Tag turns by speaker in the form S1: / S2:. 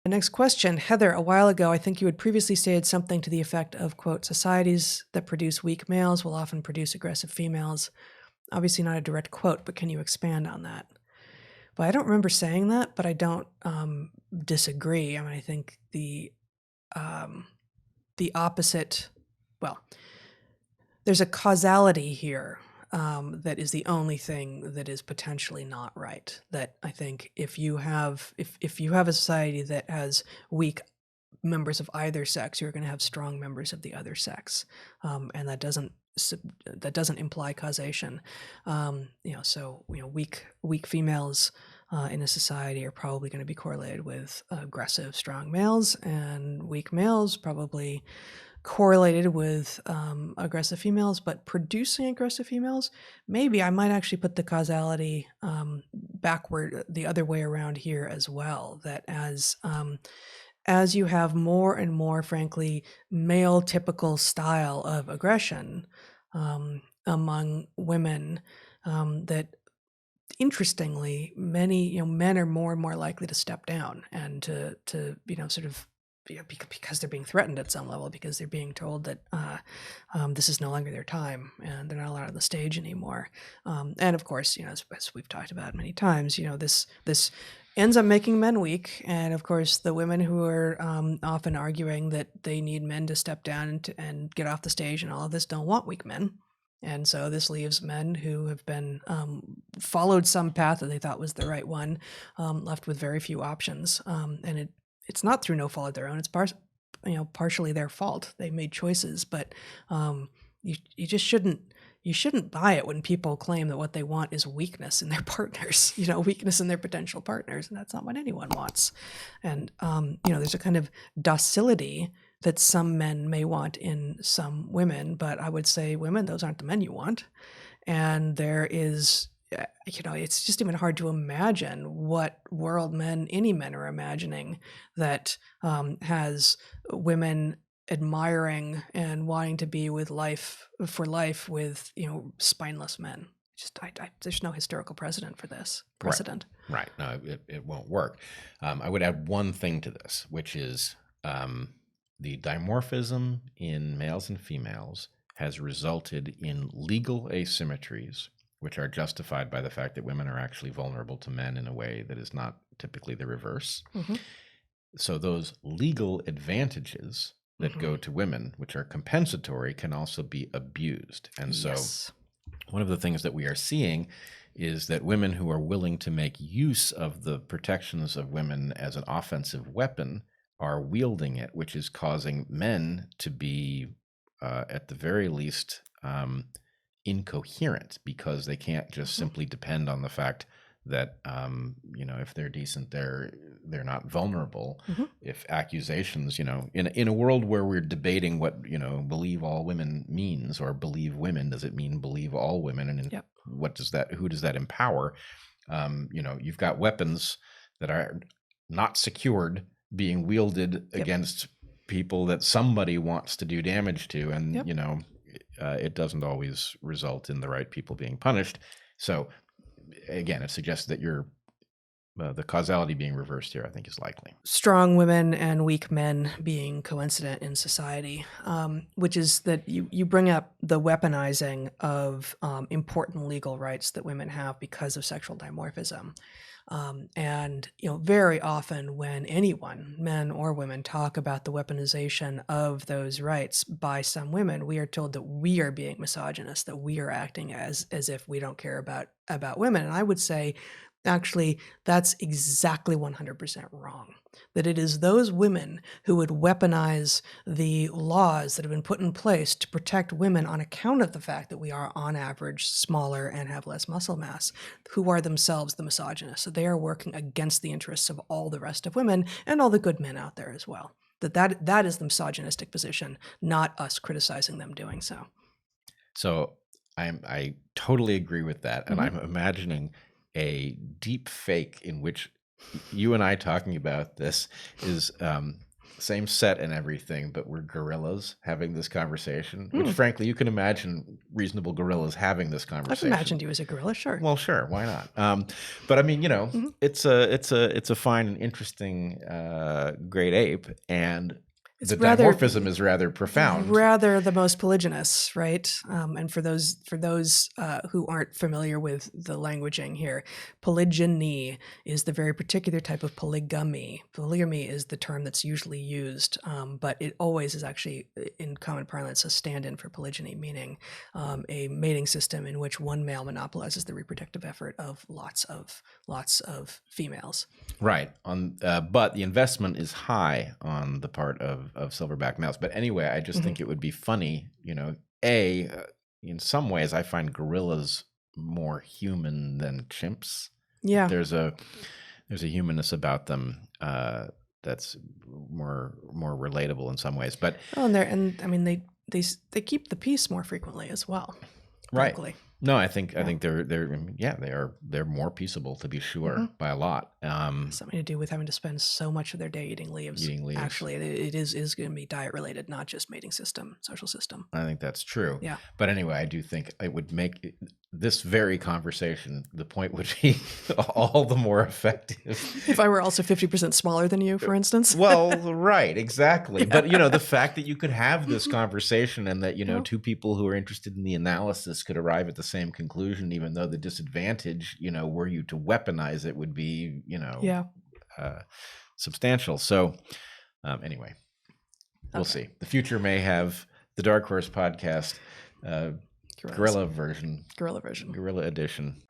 S1: The next question, Heather, a while ago, I think you had previously stated something to the effect of, quote, societies that produce weak males will often produce aggressive females. Obviously not a direct quote, but can you expand on that? Well, I don't remember saying that, but I don't disagree. I mean, I think the opposite, well, there's a causality here that is the only thing that is potentially not right. That I think if you have a society that has weak members of either sex, you're going to have strong members of the other sex, and that doesn't imply causation. Weak females in a society are probably going to be correlated with aggressive, strong males, and weak males probably correlated with aggressive females, but producing aggressive females, maybe I might actually put the causality backward, the other way around here as well, that as you have more and more, frankly, male typical style of aggression among women, that interestingly, many men are more and more likely to step down and to sort of because they're being threatened at some level, because they're being told that this is no longer their time and they're not allowed on the stage anymore. And of course, as we've talked about many times, this ends up making men weak. And of course, the women who are often arguing that they need men to step down and get off the stage and all of this don't want weak men. And so this leaves men who have been followed some path that they thought was the right one, left with very few options. And it's not through no fault of their own. It's partially their fault. They made choices, but you just shouldn't buy it when people claim that what they want is weakness in their partners, weakness in their potential partners, and that's not what anyone wants. And there's a kind of docility that some men may want in some women, but I would say women, those aren't the men you want. And there is, it's just even hard to imagine what world any men are imagining that has women admiring and wanting to be with life with spineless men. Just there's no historical precedent for this.
S2: Right. No, it won't work. I would add one thing to this, which is the dimorphism in males and females has resulted in legal asymmetries, which are justified by the fact that women are actually vulnerable to men in a way that is not typically the reverse.
S1: Mm-hmm.
S2: So those legal advantages that go to women, which are compensatory, can also be abused. And so one of the things that we are seeing is that women who are willing to make use of the protections of women as an offensive weapon are wielding it, which is causing men to be, at the very least, incoherent, because they can't just simply depend on the fact that if they're decent, they're not vulnerable. If accusations, in a world where we're debating what believe all women means, or believe women, does it mean believe all women, and who does that empower? You've got weapons that are not secured being wielded against people that somebody wants to do damage to, and it doesn't always result in the right people being punished. So again, it suggests that the causality being reversed here, I think, is likely.
S1: Strong women and weak men being coincident in society, which is that you bring up the weaponizing of important legal rights that women have because of sexual dimorphism. And very often when anyone, men or women, talk about the weaponization of those rights by some women, we are told that we are being misogynist, that we are acting as if we don't care about women. And I would say, actually, that's exactly 100% wrong. That it is those women who would weaponize the laws that have been put in place to protect women on account of the fact that we are, on average, smaller and have less muscle mass, who are themselves the misogynists. So they are working against the interests of all the rest of women and all the good men out there as well. That is the misogynistic position, not us criticizing them doing so.
S2: So I totally agree with that. And I'm imagining a deep fake in which you and I talking about this is same set and everything, but we're gorillas having this conversation, which frankly, you can imagine reasonable gorillas having this conversation.
S1: I've imagined you as a gorilla, sure.
S2: Well, sure, why not? But I mean, it's a fine and interesting great ape, and the dimorphism is rather profound.
S1: Rather the most polygynous, right? And for those who aren't familiar with the languaging here, polygyny is the very particular type of polygamy. Polygamy is the term that's usually used, but it always is actually, in common parlance, a stand-in for polygyny, meaning a mating system in which one male monopolizes the reproductive effort of lots of females.
S2: Right. But the investment is high on the part of silverback males. But anyway, I just think it would be funny, in some ways I find gorillas more human than chimps.
S1: Yeah.
S2: There's a humanness about them that's more relatable in some ways. But
S1: they keep the peace more frequently as well.
S2: Right.
S1: Locally.
S2: No, I think they're more peaceable, to be sure, by a lot.
S1: Something to do with having to spend so much of their day eating leaves. Actually, it is going to be diet related, not just mating system, social system.
S2: I think that's true.
S1: Yeah.
S2: But anyway, I do think it would make this very conversation, the point would be all the more effective.
S1: If I were also 50% smaller than you, for instance.
S2: Well, right, exactly. Yeah. But, the fact that you could have this conversation and that, two people who are interested in the analysis could arrive at the same conclusion, even though the disadvantage, were you to weaponize it, would be, substantial. So anyway, we'll see. The future may have the DarkHorse podcast Gorilla edition.